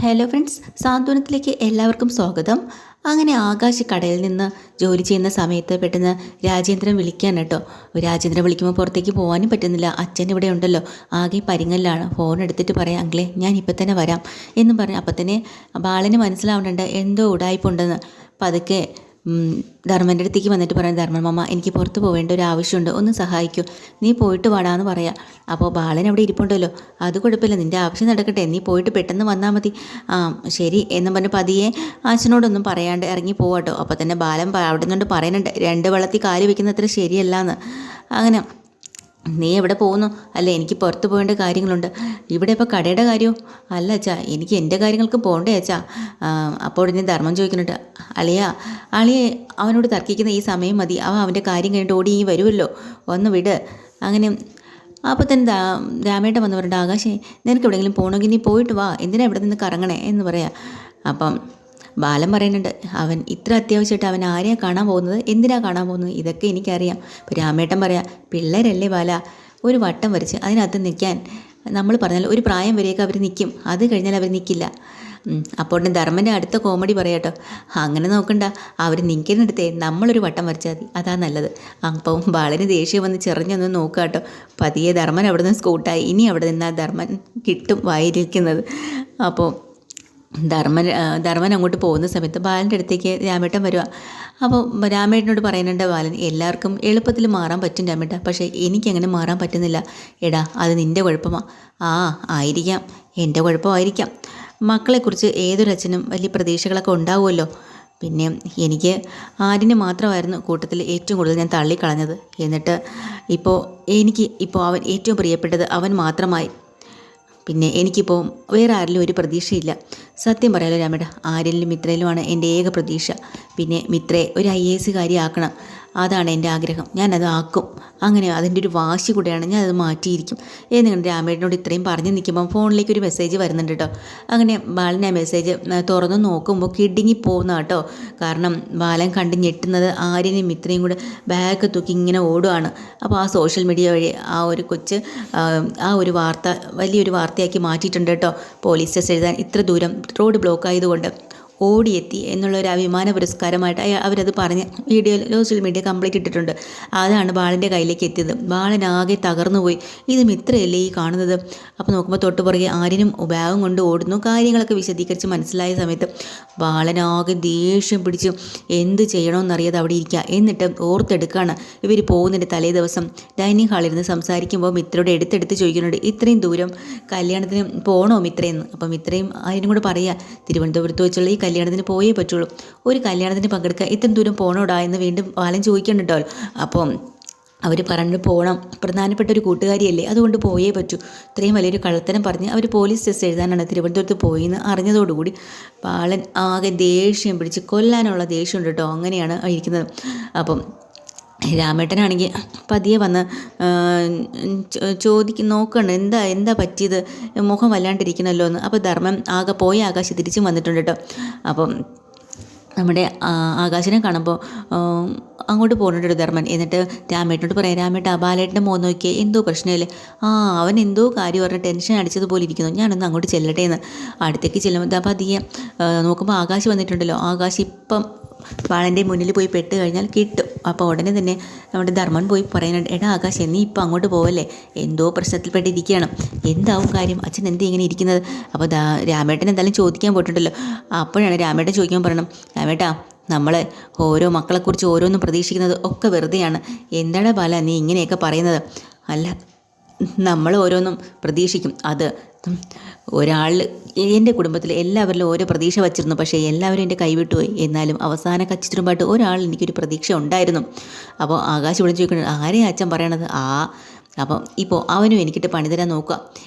Hello friends, സാന്ത്വനത്തിലേക്ക് എല്ലാവർക്കും സ്വാഗതം. അങ്ങനെ ആകാശ് കടയിൽ നിന്ന് ജോലി ചെയ്യുന്ന സമയത്ത് പെട്ടെന്ന് രാജേന്ദ്രൻ വിളിക്കാൻ കേട്ടോ. രാജേന്ദ്രൻ വിളിക്കുമ്പോൾ പുറത്തേക്ക് പോകാനും പറ്റുന്നില്ല. അച്ഛൻ ഇവിടെ ഉണ്ടല്ലോ, ആകെ പരിങ്ങലിലാണ്. ഫോൺ എടുത്തിട്ട് പറയാം, അങ്കിളെ ഞാൻ ഇപ്പം തന്നെ വരാം എന്നും പറഞ്ഞു. അപ്പം തന്നെ ബാലന് മനസ്സിലാവുന്നുണ്ട് എന്തോ ഉടായ്പുണ്ടെന്ന്. പതുക്കെ ധർമ്മൻ്റെ അടുത്തേക്ക് വന്നിട്ട് പറയാം, ധർമ്മൻ മാമ എനിക്ക് പുറത്ത് പോവേണ്ട ഒരു ആവശ്യമുണ്ട്, ഒന്ന് സഹായിക്കൂ, നീ പോയിട്ട് വാടാന്ന് പറയാം. അപ്പോൾ ബാലൻ അവിടെ ഇരിപ്പുണ്ടല്ലോ, അത് കുഴപ്പമില്ല, നിൻ്റെ ആവശ്യം നടക്കട്ടെ, നീ പോയിട്ട് പെട്ടെന്ന് വന്നാൽ മതി. ശരി എന്നും പറഞ്ഞ് പതിയെ അച്ഛനോടൊന്നും പറയാണ്ട് ഇറങ്ങി പോവാട്ടോ. അപ്പോൾ തന്നെ ബാലൻ അവിടെ നിന്നുകൊണ്ട് പറയുന്നുണ്ട്, രണ്ട് വെള്ളത്തിൽ കാല് വെക്കുന്ന അത്ര ശരിയല്ല എന്ന്. അങ്ങനെ നീ എവിടെ പോകുന്നു? അല്ല, എനിക്ക് പുറത്ത് പോകേണ്ട കാര്യങ്ങളുണ്ട്. ഇവിടെ ഇപ്പോൾ കടയുടെ കാര്യമോ? അല്ല അച്ഛാ, എനിക്ക് എൻ്റെ കാര്യങ്ങൾക്ക് പോകണ്ടേ അച്ഛാ. അപ്പോൾ ഇനി ധർമ്മം ചോദിക്കുന്നുണ്ട്, അളിയെ അവനോട് തർക്കിക്കുന്ന ഈ സമയം മതി, അവൻ്റെ കാര്യം കഴിഞ്ഞിട്ട് ഓടി വരുമല്ലോ, ഒന്ന് വിട്. അങ്ങനെ അപ്പോൾ തന്നെ രാമേട്ടൻ വന്ന് പറഞ്ഞിട്ട്, ആകാശേ നിനക്ക് എവിടെയെങ്കിലും പോകണമെങ്കിൽ നീ പോയിട്ട് വാ, എന്തിനാ ഇവിടെ നിന്ന് കറങ്ങണേ എന്ന് പറയാം. അപ്പം ബാലൻ പറയുന്നുണ്ട്, അവൻ ഇത്ര അത്യാവശ്യമായിട്ട് അവൻ ആരെയാണ് കാണാൻ പോകുന്നത്, എന്തിനാ കാണാൻ പോകുന്നത്, ഇതൊക്കെ എനിക്കറിയാം. അപ്പോൾ രാമേട്ടൻ പറയാം, പിള്ളേരല്ലേ ബാല, ഒരു വട്ടം വരച്ച് അതിനകത്ത് നിൽക്കാൻ നമ്മൾ പറഞ്ഞാൽ ഒരു പ്രായം വരെയൊക്കെ അവർ നിൽക്കും, അത് കഴിഞ്ഞാൽ അവർ നിൽക്കില്ല. അപ്പോൾ ധർമ്മൻ്റെ അടുത്ത കോമഡി പറയാട്ടോ, അങ്ങനെ നോക്കണ്ട, അവർ നിൽക്കുന്നിടത്തേ നമ്മളൊരു വട്ടം വരച്ചാൽ മതി, അതാ നല്ലത്. അപ്പം ബാലന് ദേഷ്യം വന്ന് ചെറിഞ്ഞൊന്ന് നോക്കുക കേട്ടോ. പതിയെ ധർമ്മൻ അവിടെ നിന്ന് സ്കൂട്ടായി. ഇനി അവിടെ നിന്നാൽ ധർമ്മൻ കിട്ടും വായിരിക്കുന്നത്. അപ്പോൾ ധർമ്മൻ അങ്ങോട്ട് പോകുന്ന സമയത്ത് ബാലൻ്റെ അടുത്തേക്ക് രാമേട്ടൻ വരിക. അപ്പോൾ രാമേട്ടനോട് പറയുന്നുണ്ട് ബാലൻ, എല്ലാവർക്കും എളുപ്പത്തിൽ മാറാൻ പറ്റും രാമേട്ട, പക്ഷേ എനിക്കങ്ങനെ മാറാൻ പറ്റുന്നില്ല. എടാ അത് നിൻ്റെ കുഴപ്പമാണ്. ആയിരിക്കാം, എൻ്റെ കുഴപ്പമായിരിക്കാം. മക്കളെക്കുറിച്ച് ഏതൊരച്ഛനും വലിയ പ്രതീക്ഷകളൊക്കെ ഉണ്ടാവുമല്ലോ. പിന്നെ എനിക്ക് ആര്യനെ മാത്രമായിരുന്നു കൂട്ടത്തിൽ ഏറ്റവും കൂടുതൽ ഞാൻ തള്ളിക്കളഞ്ഞത്. എന്നിട്ട് ഇപ്പോൾ അവൻ ഏറ്റവും പ്രിയപ്പെട്ടത് അവൻ മാത്രമായി. പിന്നെ എനിക്കിപ്പോൾ വേറെ ആരിലും ഒരു പ്രതീക്ഷയില്ല. സത്യം പറയാലോ രാമേട്ട, ആര്യനിലും മിത്രയിലുമാണ് എൻ്റെ ഏക പ്രതീക്ഷ. പിന്നെ മിത്രയെ ഒരു IAS ആക്കണം, അതാണ് എൻ്റെ ആഗ്രഹം. ഞാനത് ആക്കും. അങ്ങനെ അതിൻ്റെ ഒരു വാശി കൂടെയാണ്, ഞാനത് മാറ്റിയിരിക്കും എന്നിങ്ങനെ രാമേട്ടനോട് ഇത്രയും പറഞ്ഞു നിൽക്കുമ്പോൾ ഫോണിലേക്ക് ഒരു മെസ്സേജ് വരുന്നുണ്ട് കേട്ടോ. അങ്ങനെ ബാലൻ ആ മെസ്സേജ് തുറന്ന് നോക്കുമ്പോൾ കിടുങ്ങി പോകുന്ന കേട്ടോ. കാരണം ബാലൻ കണ്ട് ഞെട്ടുന്നത് ആര്യനും മിത്രയും കൂടെ ബാഗ് തൂക്കി ഇങ്ങനെ ഓടുകയാണ്. അപ്പോൾ ആ സോഷ്യൽ മീഡിയ വഴി ആ ഒരു കൊച്ച് ആ ഒരു വാർത്ത വലിയൊരു വാർത്തയാക്കി മാറ്റിയിട്ടുണ്ട് കേട്ടോ. പോലീസ് സ്റ്റേഷൻ എഴുതാൻ ഇത്ര ദൂരം റോഡ് ബ്ലോക്ക് ആയതുകൊണ്ട് ഓടിയെത്തി എന്നുള്ളൊരു അഭിമാന പുരസ്കാരമായിട്ട് അവരത് പറഞ്ഞ് വീഡിയോ സോഷ്യൽ മീഡിയ കംപ്ലീറ്റ് ഇട്ടിട്ടുണ്ട്. അതാണ് ബാലൻ്റെ കയ്യിലേക്ക് എത്തിയത്. ബാലനാകെ തകർന്നു പോയി. ഇത് മിത്രയല്ലേ ഈ കാണുന്നത്? അപ്പോൾ നോക്കുമ്പോൾ തൊട്ട് പുറകെ ആര്യനും ബാഗും കൊണ്ട് ഓടുന്നു. കാര്യങ്ങളൊക്കെ വിശദീകരിച്ച് മനസ്സിലായ സമയത്ത് ബാലനാകെ ദേഷ്യം പിടിച്ചു എന്ത് ചെയ്യണമെന്നറിയാതെ അവിടെ ഇരിക്കുക. എന്നിട്ട് ഓർത്തെടുക്കുകയാണ്. ഇവർ പോകുന്നതിൻ്റെ തലേ ദിവസം ഡൈനിങ് ഹാളിൽ നിന്ന് സംസാരിക്കുമ്പോൾ മിത്രയോട് എടുത്തെടുത്ത് ചോദിക്കുന്നുണ്ട്, ഇത്രയും ദൂരം കല്യാണത്തിന് പോകണോ മിത്രയെന്ന്. അപ്പം മിത്രയും ആര്യനും കൂടെ പറയുക, തിരുവനന്തപുരത്ത് വെച്ചുള്ള ഈ കല്യാണത്തിന് പോയേ പറ്റുള്ളൂ, ഒരു കല്യാണത്തിന് പങ്കെടുക്കുക, ഇത്രയും ദൂരം പോകണോടാ എന്ന് വീണ്ടും ബാലൻ ചോദിക്കുന്നുണ്ടോ. അപ്പം അവർ പറഞ്ഞിട്ട് പോകണം, പ്രധാനപ്പെട്ട ഒരു കൂട്ടുകാരിയല്ലേ, അതുകൊണ്ട് പോയേ പറ്റൂ. ഇത്രയും വലിയൊരു കള്ളത്തരം പറഞ്ഞ് അവർ പോലീസ് ടെസ്റ്റ് എഴുതാനാണ് തിരുവനന്തപുരത്ത് പോയിന്ന് അറിഞ്ഞതോടുകൂടി ബാലൻ ആകെ ദേഷ്യം പിടിച്ച് കൊല്ലാനുള്ള ദേഷ്യമുണ്ട് കേട്ടോ. അങ്ങനെയാണ് ഇരിക്കുന്നത്. അപ്പം രാമേട്ടനാണെങ്കിൽ പതിയെ വന്ന് നോക്കണം എന്താ പറ്റിയത്, മുഖം വല്ലാണ്ടിരിക്കണമല്ലോ എന്ന്. അപ്പോൾ ധർമ്മം പോയ ആകാശം തിരിച്ചും വന്നിട്ടുണ്ട് കേട്ടോ. അപ്പം നമ്മുടെ ആകാശനെ കാണുമ്പോൾ അങ്ങോട്ട് പോകുന്നുണ്ട് ധർമ്മൻ. എന്നിട്ട് രാമേട്ടനോട് പറയാം, രാമേട്ട ബാലേട്ടൻ്റെ മോൻ നോക്കിയേ, എന്തോ പ്രശ്നമില്ലേ, അവൻ എന്തോ കാര്യം പറഞ്ഞ് ടെൻഷൻ അടിച്ചതുപോലെ ഇരിക്കുന്നു, ഞാനൊന്ന് അങ്ങോട്ട് ചെല്ലട്ടെ എന്ന്. അടുത്തേക്ക് ചെല്ലുമ്പോൾ പതിയെ നോക്കുമ്പോൾ ആകാശ് വന്നിട്ടുണ്ടല്ലോ. ആകാശ് ഇപ്പം ബാലൻ്റെ മുന്നിൽ പോയി പെട്ട് കഴിഞ്ഞാൽ കിട്ടും. അപ്പോൾ ഉടനെ തന്നെ നമ്മുടെ ധർമ്മൻ പോയി പറയുന്നുണ്ട്, എടാ ആകാശ് നീ ഇപ്പം അങ്ങോട്ട് പോവല്ലേ, എന്തോ പ്രശ്നത്തിൽപ്പെട്ടിരിക്കുകയാണ്, എന്താവും കാര്യം, അച്ഛൻ എന്തേ ഇങ്ങനെ ഇരിക്കുന്നത്. അപ്പോൾ രാമേട്ടൻ എന്തായാലും ചോദിക്കാൻ പോയിട്ടുണ്ടല്ലോ. അപ്പോഴാണ് രാമേട്ടൻ ചോദിക്കാൻ പറയണം, രാമേട്ടാ നമ്മൾ ഓരോ മക്കളെക്കുറിച്ച് ഓരോന്നും പ്രതീക്ഷിക്കുന്നത് ഒക്കെ വെറുതെയാണ്, എന്താണ് ബാല നീ ഇങ്ങനെയൊക്കെ പറയുന്നത്. അല്ല, നമ്മൾ ഓരോന്നും പ്രതീക്ഷിക്കും, അത് ഒരാൾ എൻ്റെ കുടുംബത്തിൽ എല്ലാവരിലും ഓരോ പ്രതീക്ഷ വച്ചിരുന്നു, പക്ഷേ എല്ലാവരും എൻ്റെ കൈവിട്ടുപോയി. എന്നാലും അവസാന കച്ചിത്തുരുമ്പായിട്ട് ഒരാൾ എനിക്കൊരു പ്രതീക്ഷ ഉണ്ടായിരുന്നു. അപ്പോൾ ആകാശ് ഇവിടെ ചോദിക്കുന്നത്, ആരെയാ അച്ഛൻ പറയണത്? അപ്പം ഇപ്പോൾ അവനും എനിക്കിട്ട് പണിതരാൻ നോക്കുക.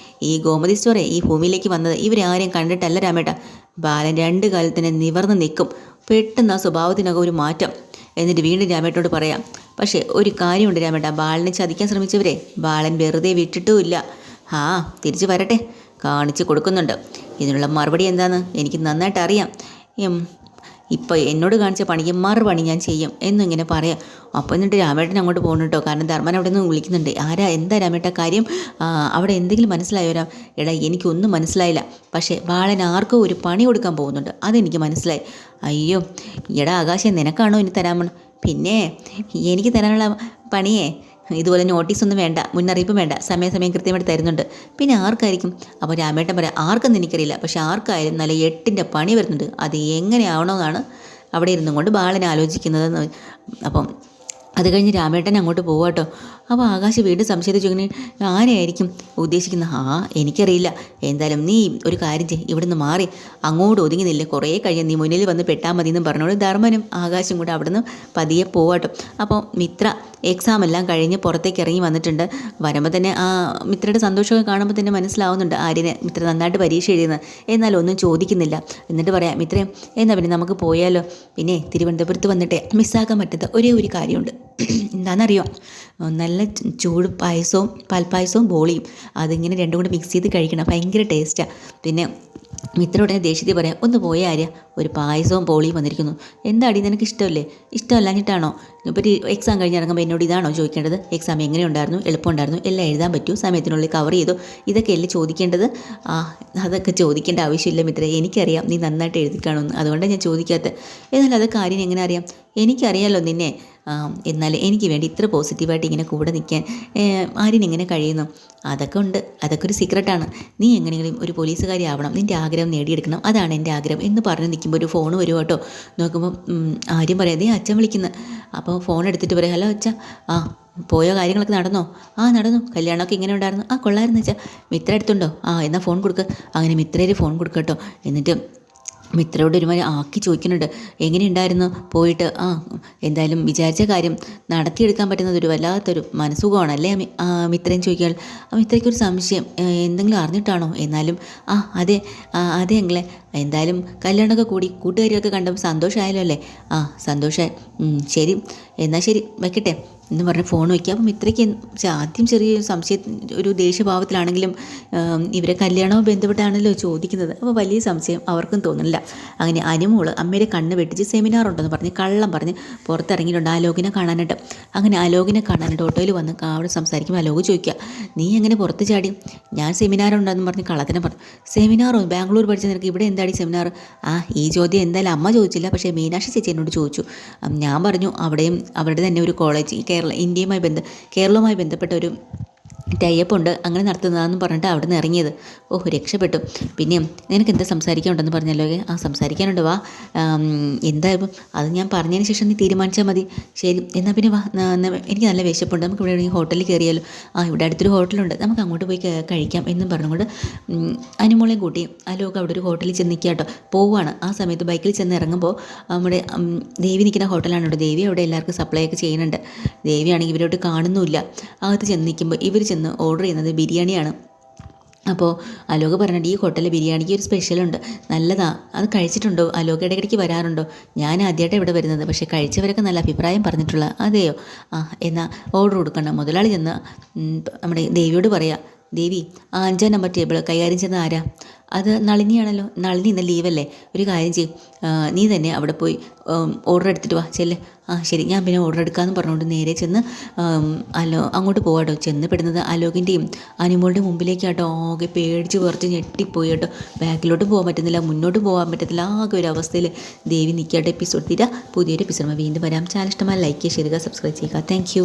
ഈ ഗോമതി സ്റ്റോറെ ഈ ഭൂമിയിലേക്ക് വന്നത് ഇവരാരെയും കണ്ടിട്ടല്ല രാമേട്ട. ബാലൻ രണ്ട് കാലത്തിന് നിവർന്ന് നിൽക്കും. പെട്ടെന്ന് ആ സ്വഭാവത്തിനൊക്കെ ഒരു മാറ്റം. എന്നിട്ട് വീണ്ടും രാമേട്ടനോട് പറയാം, പക്ഷേ ഒരു കാര്യമുണ്ട് രാമേട്ട, ബാലനെ ചതിക്കാൻ ശ്രമിച്ചവരെ ബാലൻ വെറുതെ വിട്ടിട്ടുമില്ല. തിരിച്ച് വരട്ടെ, കാണിച്ച് കൊടുക്കുന്നുണ്ട്. ഇതിനുള്ള മറുപടി എന്താണെന്ന് എനിക്ക് നന്നായിട്ട് അറിയാം. ഇപ്പോൾ എന്നോട് കാണിച്ച പണിയന്മാർ പണി ഞാൻ ചെയ്യും എന്നും ഇങ്ങനെ പറയാം. അപ്പോൾ എന്നിട്ട് രാമേട്ടൻ അങ്ങോട്ട് പോകണം കേട്ടോ. കാരണം ധർമ്മൻ അവിടെ നിന്ന് വിളിക്കുന്നുണ്ട്. ആരാ എന്താ രാമേട്ട കാര്യം, അവിടെ എന്തെങ്കിലും മനസ്സിലായോരാ? എടാ എനിക്കൊന്നും മനസ്സിലായില്ല, പക്ഷേ ബാലൻ ആർക്കോ ഒരു പണി കൊടുക്കാൻ പോകുന്നുണ്ട്, അതെനിക്ക് മനസ്സിലായി. അയ്യോ എടാ ആകാശം, നിനക്കാണോ ഇനി തരാൻ പോണ? പിന്നെ എനിക്ക് തരാനുള്ള പണിയേ ഇതുപോലെ നോട്ടീസൊന്നും വേണ്ട, മുന്നറിയിപ്പും വേണ്ട, സമയം കൃത്യമായിട്ട് തരുന്നുണ്ട്. പിന്നെ ആർക്കായിരിക്കും? അപ്പോൾ രാമേട്ടൻ പറയാം, ആർക്കെന്ന് എനിക്കറിയില്ല, പക്ഷെ ആർക്കായാലും നല്ല 8ൻ്റെ പണി വരുന്നുണ്ട്. അത് എങ്ങനെയാവണമെന്നാണ് അവിടെ ഇരുന്നും കൊണ്ട് ബാലൻ ആലോചിക്കുന്നതെന്ന്. അപ്പം അത് കഴിഞ്ഞ് രാമേട്ടൻ അങ്ങോട്ട് പോവാട്ടോ. അപ്പോൾ ആകാശ് വീണ്ടും സംശയിച്ചു, ഇങ്ങനെ ആരെയായിരിക്കും ഉദ്ദേശിക്കുന്നത്? എനിക്കറിയില്ല. എന്തായാലും നീ ഒരു കാര്യം ചെയ്യ്, ഇവിടുന്ന് മാറി അങ്ങോട്ട് ഒതുങ്ങുന്നില്ല, കുറേ കഴിഞ്ഞ് നീ മുന്നിൽ വന്ന് പെട്ടാൽ മതി എന്നും പറഞ്ഞോട് ധർമ്മനും ആകാശും കൂടെ അവിടുന്ന് പതിയെ പോവാട്ടോ. അപ്പോൾ മിത്ര എക്സാം എല്ലാം കഴിഞ്ഞ് പുറത്തേക്ക് ഇറങ്ങി വന്നിട്ടുണ്ട്. വരുമ്പോൾ തന്നെ ആ മിത്രയുടെ സന്തോഷമൊക്കെ കാണുമ്പോൾ തന്നെ മനസ്സിലാവുന്നുണ്ട് ആര്യനെ മിത്ര നന്നായിട്ട് പരീക്ഷ എഴുതുന്നത്. എന്നാലും ഒന്നും ചോദിക്കുന്നില്ല. എന്നിട്ട് പറയാം, മിത്രയും എന്നാ പിന്നെ നമുക്ക് പോയാലോ? പിന്നെ തിരുവനന്തപുരത്ത് വന്നിട്ട് മിസ്സാക്കാൻ പറ്റാത്ത ഒരേ ഒരു കാര്യമുണ്ട്. എന്താണെന്നറിയോ? നല്ല ചൂട് പായസവും പാൽപ്പായസവും ബോളിയും, അതിങ്ങനെ രണ്ടും കൂടി മിക്സ് ചെയ്ത് കഴിക്കണം, ഭയങ്കര ടേസ്റ്റാണ്. പിന്നെ മിത്ര ഉടനെ ദേഷ്യത്തിൽ പറയാം, ഒന്ന് പോയ ആര്യ, ഒരു പായസവും ബോളിയും വന്നിരിക്കുന്നു. എന്താടി നിനക്ക് ഇഷ്ടമല്ലേ? ഇഷ്ടമല്ലാഞ്ഞിട്ടാണോ? ഇപ്പോൾ എക്സാം കഴിഞ്ഞ് ഇറങ്ങുമ്പോൾ എന്നോട് ഇതാണോ ചോദിക്കേണ്ടത്? എക്സാം എങ്ങനെയുണ്ടായിരുന്നു, എളുപ്പമുണ്ടായിരുന്നു, എല്ലാം എഴുതാൻ പറ്റൂ, സമയത്തിനുള്ളിൽ കവർ ചെയ്തു, ഇതൊക്കെയല്ലേ ചോദിക്കേണ്ടത്? അതൊക്കെ ചോദിക്കേണ്ട ആവശ്യമില്ല മിത്രേ, എനിക്കറിയാം നീ നന്നായിട്ട് എഴുതി കാണുമെന്ന്, അതുകൊണ്ടാണ് ഞാൻ ചോദിക്കാത്തത്. എന്നാൽ അതൊക്കെ ആര്യൻ എങ്ങനെ അറിയാം? എനിക്കറിയാമല്ലോ നിന്നെ. എന്നാൽ എനിക്ക് വേണ്ടി ഇത്ര പോസിറ്റീവായിട്ട് ഇങ്ങനെ കൂടെ നിൽക്കാൻ ആര്യൻ എങ്ങനെ കഴിയുന്നു? അതൊക്കെ ഉണ്ട്, അതൊക്കെ ഒരു സീക്രട്ടാണ്. നീ എങ്ങനെയെങ്കിലും ഒരു പോലീസുകാരി ആവണം, നിൻ്റെ ആഗ്രഹം നേടിയെടുക്കണം, അതാണ് എൻ്റെ ആഗ്രഹം എന്ന് പറഞ്ഞ് നിൽക്കുമ്പോൾ ഒരു ഫോൺ വരും കേട്ടോ. നോക്കുമ്പോൾ ആര്യം പറയാം, ദേ അച്ഛൻ വിളിക്കുന്നത്. അപ്പോൾ ഫോൺ എടുത്തിട്ട് പറയാം, ഹലോ അച്ഛാ, പോയ കാര്യങ്ങളൊക്കെ നടന്നോ? നടന്നു. കല്യാണമൊക്കെ ഇങ്ങനെ ഉണ്ടായിരുന്നു? കൊള്ളായിരുന്നു അച്ഛാ. മിത്ര എടുത്തുണ്ടോ? എന്നാൽ ഫോൺ കൊടുക്കുക. അങ്ങനെ മിത്രയിൽ ഫോൺ കൊടുക്കുക കേട്ടോ. എന്നിട്ട് മിത്രയോട് ഒരുമാതിരി ആക്കി ചോദിക്കുന്നുണ്ട്, എങ്ങനെയുണ്ടായിരുന്നു പോയിട്ട്? എന്തായാലും വിചാരിച്ച കാര്യം നടത്തിയെടുക്കാൻ പറ്റുന്നത് ഒരു വല്ലാത്തൊരു മനസ്സുഖമാണല്ലേ മിത്രയും ചോദിക്കാൻ. മിത്രയ്ക്കൊരു സംശയം, എന്തെങ്കിലും അറിഞ്ഞിട്ടാണോ? എന്നാലും അതെ എങ്ങളെ, എന്തായാലും കല്യാണമൊക്കെ കൂടി കൂട്ടുകാരിയൊക്കെ കണ്ടപ്പോൾ സന്തോഷമായല്ലോ അല്ലേ? സന്തോഷമായി. ശരി, എന്നാൽ ശരി വെക്കട്ടെ എന്ന് പറഞ്ഞ് ഫോൺ വയ്ക്കുക. അപ്പം മിത്രയ്ക്ക് ആദ്യം ചെറിയ സംശയം, ഒരു ദേഷ്യഭാവത്തിലാണെങ്കിലും ഇവരെ കല്യാണവും ബന്ധപ്പെട്ടാണല്ലോ ചോദിക്കുന്നത്. അപ്പോൾ വലിയ സംശയം അവർക്കും തോന്നുന്നില്ല. അങ്ങനെ അനുമോള് അമ്മയുടെ കണ്ണ് വെട്ടിച്ച് സെമിനാർ ഉണ്ടെന്ന് പറഞ്ഞ് കള്ളം പറഞ്ഞ് പുറത്തിറങ്ങിയിട്ടുണ്ട് ആലോകിനെ കാണാനായിട്ട്. അങ്ങനെ ആലോകിനെ കാണാനായിട്ട് ഓട്ടോയിൽ വന്ന് അവിടെ സംസാരിക്കുമ്പോൾ ആലോക് ചോദിക്കുക, നീ എങ്ങനെ പുറത്ത് ചാടി? ഞാൻ സെമിനാർ ഉണ്ടെന്ന് പറഞ്ഞ് കള്ളത്തിനെ പറഞ്ഞു. സെമിനാറോ? ബാംഗ്ലൂർ പഠിച്ച നിനക്ക് ഇവിടെ എന്താടി സെമിനാർ? ഈ ചോദ്യം എന്തായാലും അമ്മ ചോദിച്ചില്ല, പക്ഷേ മീനാക്ഷി ചേച്ചി എന്നോട് ചോദിച്ചു. ഞാൻ പറഞ്ഞു അവിടെയും അവരുടെ തന്നെ ഒരു കോളേജ് കേരളവുമായി ബന്ധപ്പെട്ട ഒരു ടൈപ്പ് ഉണ്ട്, അങ്ങനെ നടത്തുന്നതാണെന്ന് പറഞ്ഞിട്ട് അവിടെ നിന്ന് ഇറങ്ങിയത്. രക്ഷപ്പെട്ടു. പിന്നെ നിനക്ക് എന്താ സംസാരിക്കാനുണ്ടെന്ന് പറഞ്ഞല്ലോ? സംസാരിക്കാനുണ്ട്, വാ. എന്തായാലും അത് ഞാൻ പറഞ്ഞതിന് ശേഷം നീ തീരുമാനിച്ചാൽ മതി. ശരി, എന്നാൽ പിന്നെ വാ, എനിക്ക് നല്ല വിശപ്പുണ്ട്, നമുക്ക് ഇവിടെ ഹോട്ടലിൽ കയറിയാലോ? ഇവിടെ അടുത്തൊരു ഹോട്ടലുണ്ട്, നമുക്ക് അങ്ങോട്ട് പോയി കഴിക്കാം എന്നും പറഞ്ഞുകൊണ്ട് അനുമോളെയും കൂട്ടി അലോക് അവിടെ ഒരു ഹോട്ടലിൽ ചെന്ന് നിൽക്കുക കേട്ടോ. പോവുകയാണ്. ആ സമയത്ത് ബൈക്കിൽ ചെന്ന് ഇറങ്ങുമ്പോൾ നമ്മുടെ ദേവി നിൽക്കുന്ന ഹോട്ടലാണ് കേട്ടോ. ദേവി അവിടെ എല്ലാവർക്കും സപ്ലൈ ഒക്കെ ചെയ്യുന്നുണ്ട്. ദേവിയാണെങ്കിൽ ഇവരോട്ട് കാണുന്നുമില്ല. അകത്ത് ചെന്ന് നിൽക്കുമ്പോൾ ഇവർ ചെന്ന് ഓർഡർ ചെയ്യുന്നത് ബിരിയാണിയാണ്. അപ്പോൾ അലോക് പറഞ്ഞിട്ട്, ഈ ഹോട്ടലിൽ ബിരിയാണിക്ക് ഒരു സ്പെഷ്യലുണ്ട്, നല്ലതാണ്, അത് കഴിച്ചിട്ടുണ്ടോ? അലോക് ഇടയ്ക്കിടയ്ക്ക് വരാറുണ്ടോ? ഞാൻ ആദ്യമായിട്ട് ഇവിടെ വരുന്നത്, പക്ഷേ കഴിച്ചവരൊക്കെ നല്ല അഭിപ്രായം പറഞ്ഞിട്ടുള്ള. അതെയോ? എന്നാൽ ഓർഡർ കൊടുക്കണം. മുതലാളി ചെന്ന് നമ്മുടെ ദേവിയോട് പറയാം, ദേവി 5 നമ്പർ ടേബിൾ കൈകാര്യം ചെയ്യുന്ന ആരാ? അത് നളിനിയാണല്ലോ. നളിനി ഇന്ന് ലീവല്ലേ? ഒരു കാര്യം ചെയ്യും, നീ തന്നെ അവിടെ പോയി ഓർഡർ എടുത്തിട്ട് വാ, ചെല്ല്. ശരി, ഞാൻ പിന്നെ ഓർഡർ എടുക്കാമെന്ന് പറഞ്ഞുകൊണ്ട് നേരെ ചെന്ന് അങ്ങോട്ട് പോകാട്ടോ. ചെന്ന് പെടുന്നത് അലോകിൻ്റെയും അനുമോളുടെ മുമ്പിലേക്കാട്ടോ. ആകെ പേടിച്ച് കുറച്ച് ഞെട്ടിപ്പോയി കേട്ടോ. ബാക്കിലോട്ട് പോകാൻ പറ്റുന്നില്ല, മുന്നോട്ട് പോകാൻ പറ്റത്തില്ല. ആകെ ഒരു അവസ്ഥയിൽ ദേവി നിൽക്കാട്ടോ. എപ്പിസോഡ് തീരാ. പുതിയൊരു എപ്പിസോഡ് വീണ്ടും വരാം. ചാനൽ ഇഷ്ടമായി ലൈക്ക് ചെയ്യുക, സബ്സ്ക്രൈബ് ചെയ്യുക. താങ്ക്